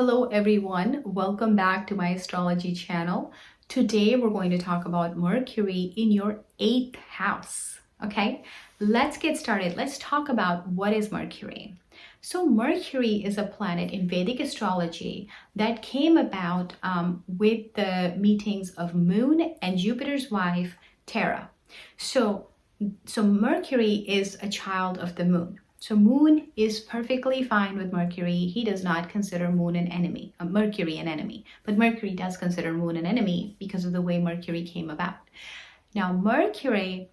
Hello everyone, welcome back to my astrology channel. Today we're going to talk about Mercury in your 8th house. Okay, let's get started. Let's talk about what is Mercury. So Mercury is a planet in Vedic astrology that came about with the meetings of Moon and Jupiter's wife, Terra. So Mercury is a child of the Moon. So Moon is perfectly fine with Mercury. He does not consider Moon an enemy, Mercury an enemy. But Mercury does consider Moon an enemy because of the way Mercury came about. Now Mercury,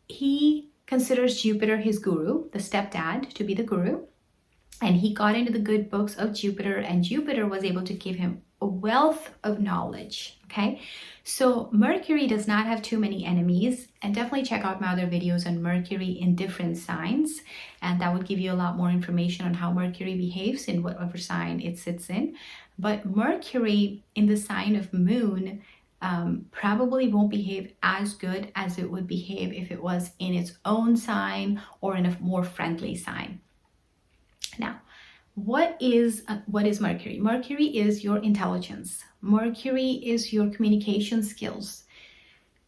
he considers Jupiter his guru, the stepdad, to be the guru. And he got into the good books of Jupiter, and Jupiter was able to give him a wealth of knowledge. Okay, so Mercury does not have too many enemies, and definitely check out my other videos on Mercury in different signs, and that would give you a lot more information on how Mercury behaves in whatever sign it sits in. But Mercury in the sign of Moon probably won't behave as good as it would behave if it was in its own sign or in a more friendly sign. Now, what is Mercury? Mercury is your intelligence. Mercury is your communication skills.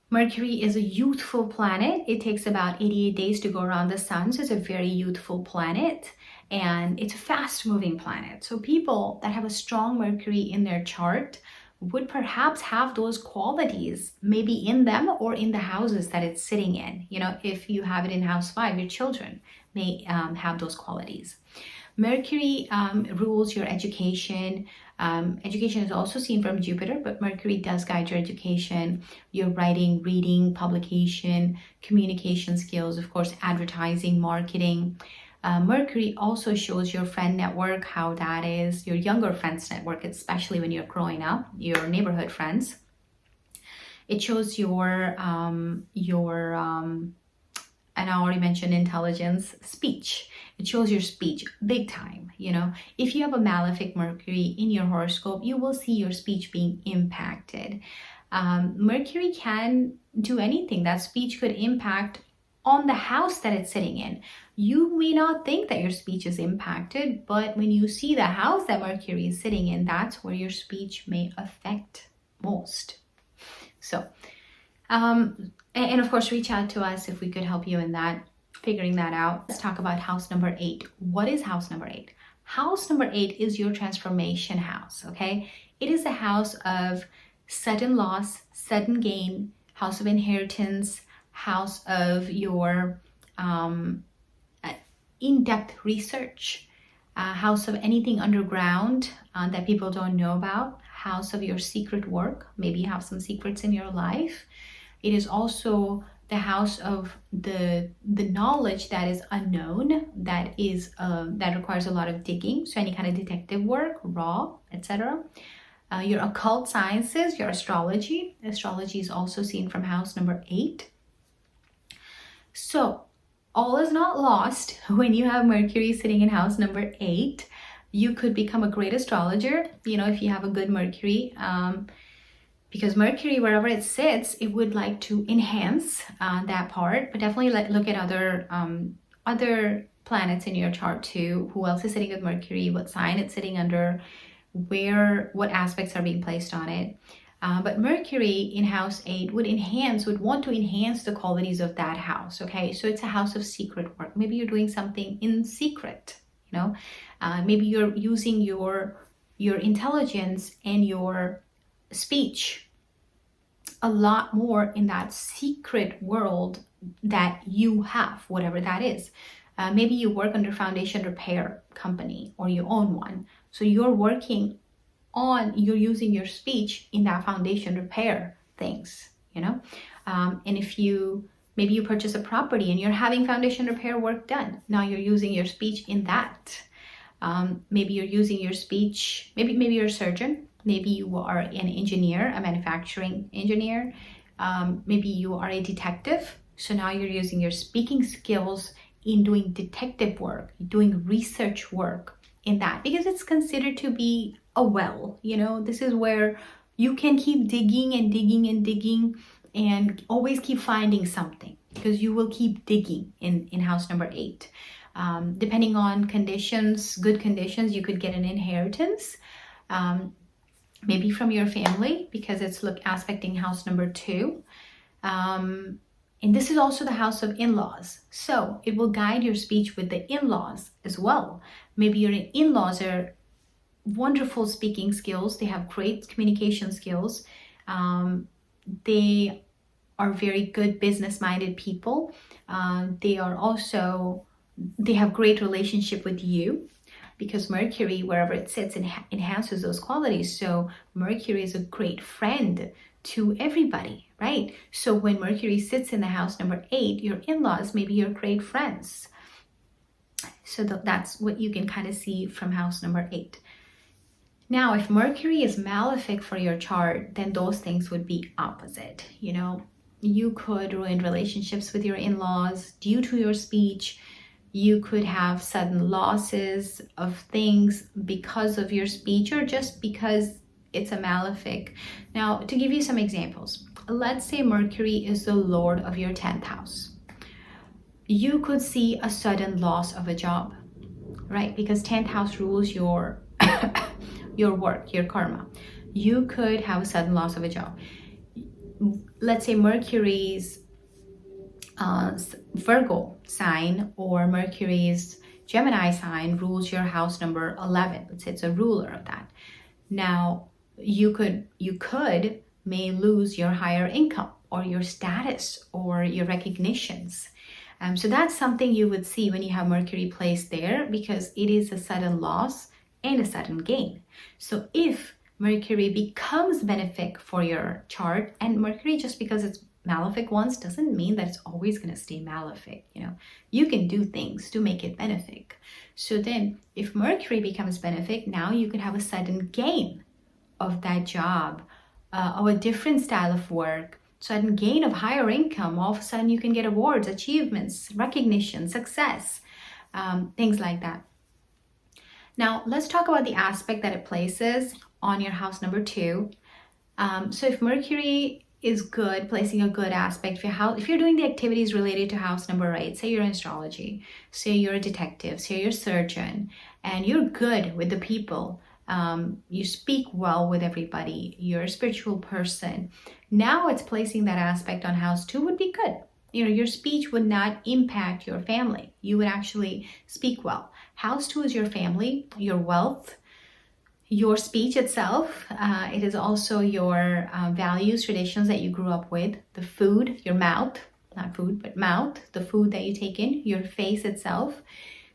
Mercury is a youthful planet. It takes about 88 days to go around the sun, so it's a very youthful planet, and it's a fast-moving planet. So people that have a strong Mercury in their chart would perhaps have those qualities maybe in them or in the houses that it's sitting in. You know, if you have it in house 5, your children may have those qualities. Mercury rules your education. Education is also seen from Jupiter, but Mercury does guide your education, your writing, reading, publication, communication skills, of course, advertising, marketing. Mercury also shows your friend network, how that is, your younger friends network, especially when you're growing up, your neighborhood friends. It shows your and I already mentioned intelligence, speech. It shows your speech big time. You know, if you have a malefic Mercury in your horoscope, you will see your speech being impacted. Mercury can do anything. That speech could impact on the house that it's sitting in. You may not think that your speech is impacted, but when you see the house that Mercury is sitting in, that's where your speech may affect most. So, and of course, reach out to us if we could help you in that, figuring that out. Let's talk about house number 8. What is house number 8? House number 8 is your transformation house, okay? It is a house of sudden loss, sudden gain, house of inheritance, house of your in-depth research, house of anything underground that people don't know about, house of your secret work. Maybe you have some secrets in your life. It is also the house of the knowledge that is unknown, that requires a lot of digging. So any kind of detective work, raw, etc. Your occult sciences, your astrology. Astrology is also seen from house number 8. So all is not lost when you have Mercury sitting in house number 8. You could become a great astrologer, you know, if you have a good Mercury. Because Mercury, wherever it sits, it would like to enhance that part, but definitely look at other planets in your chart too. Who else is sitting with Mercury? What sign it's sitting under? What aspects are being placed on it? But Mercury in house 8 would want to enhance the qualities of that house. Okay, so it's a house of secret work. Maybe you're doing something in secret. You know, maybe you're using your intelligence and your speech a lot more in that secret world that you have, whatever that is. Maybe you work under foundation repair company or you own one, so you're using your speech in that foundation repair things, you know. And if maybe you purchase a property and you're having foundation repair work done, now you're using your speech in that. Maybe you're using your speech, maybe you're a surgeon. Maybe you are an engineer, a manufacturing engineer. Maybe you are a detective. So now you're using your speaking skills in doing detective work, doing research work in that, because it's considered to be a well. You know, this is where you can keep digging and digging and digging and always keep finding something, because you will keep digging in house number 8. Depending on conditions, good conditions, you could get an inheritance, maybe from your family, because it's aspecting house number 2. And this is also the house of in-laws. So it will guide your speech with the in-laws as well. Maybe your in-laws are wonderful speaking skills. They have great communication skills. They are very good business-minded people. They have great relationship with you, because Mercury, wherever it sits, enhances those qualities. So Mercury is a great friend to everybody, right? So when Mercury sits in the house number 8, your in-laws may be your great friends. So that's what you can kind of see from house number 8. Now, if Mercury is malefic for your chart, then those things would be opposite. You know, you could ruin relationships with your in-laws due to your speech. You could have sudden losses of things because of your speech, or just because it's a malefic. Now, to give you some examples, let's say Mercury is the lord of your 10th house. You could see a sudden loss of a job, right? Because 10th house rules your your work, your karma. You could have a sudden loss of a job. Let's say Mercury's Virgo sign or Mercury's Gemini sign rules your house number 11. Let's say it's a ruler of that. Now, you may lose your higher income or your status or your recognitions. So that's something you would see when you have Mercury placed there, because it is a sudden loss and a sudden gain. So if Mercury becomes benefic for your chart, and Mercury, just because it's malefic once doesn't mean that it's always going to stay malefic. You know, you can do things to make it benefic. So then if Mercury becomes benefic, now you can have a sudden gain of that job, of a different style of work, sudden gain of higher income. All of a sudden you can get awards, achievements, recognition, success, things like that. Now let's talk about the aspect that it places on your house number 2. So if Mercury is good, placing a good aspect, if you're doing the activities related to house number 8, say you're in astrology, say you're a detective, say you're a surgeon, and you're good with the people, you speak well with everybody, you're a spiritual person, now it's placing that aspect on house 2 would be good. You know, your speech would not impact your family. You would actually speak well. House 2 is your family, your wealth, your speech itself. It is also your values, traditions that you grew up with, the food, your mouth, not food, but mouth, the food that you take in, your face itself.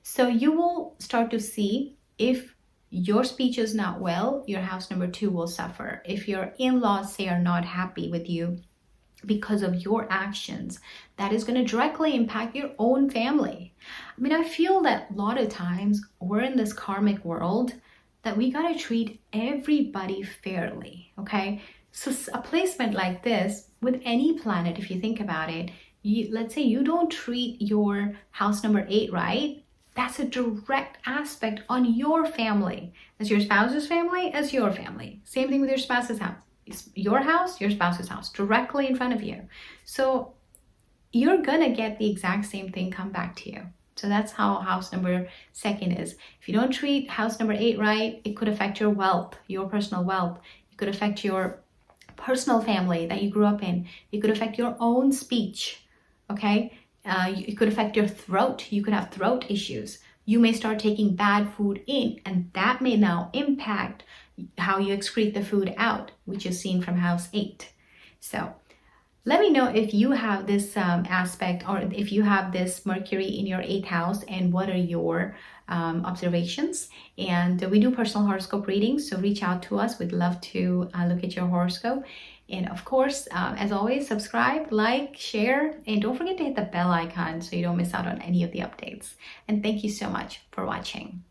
So you will start to see if your speech is not well, your house number 2 will suffer. If your in-laws say are not happy with you because of your actions, that is going to directly impact your own family. I mean, I feel that a lot of times we're in this karmic world that we got to treat everybody fairly, okay? So a placement like this with any planet, if you think about it, let's say you don't treat your house number 8 right, that's a direct aspect on your family. As your spouse's family, as your family. Same thing with your spouse's house. It's your house, your spouse's house, directly in front of you. So you're gonna get the exact same thing come back to you. So that's how house number 2 is. If you don't treat house number 8 right, it could affect your wealth, your personal wealth. It could affect your personal family that you grew up in. It could affect your own speech, okay? It could affect your throat. You could have throat issues. You may start taking bad food in, and that may now impact how you excrete the food out, which is seen from house 8. So let me know if you have this aspect, or if you have this Mercury in your 8th house, and what are your observations. And we do personal horoscope readings, so reach out to us. We'd love to look at your horoscope. And of course, as always, subscribe, like, share, and don't forget to hit the bell icon so you don't miss out on any of the updates. And thank you so much for watching.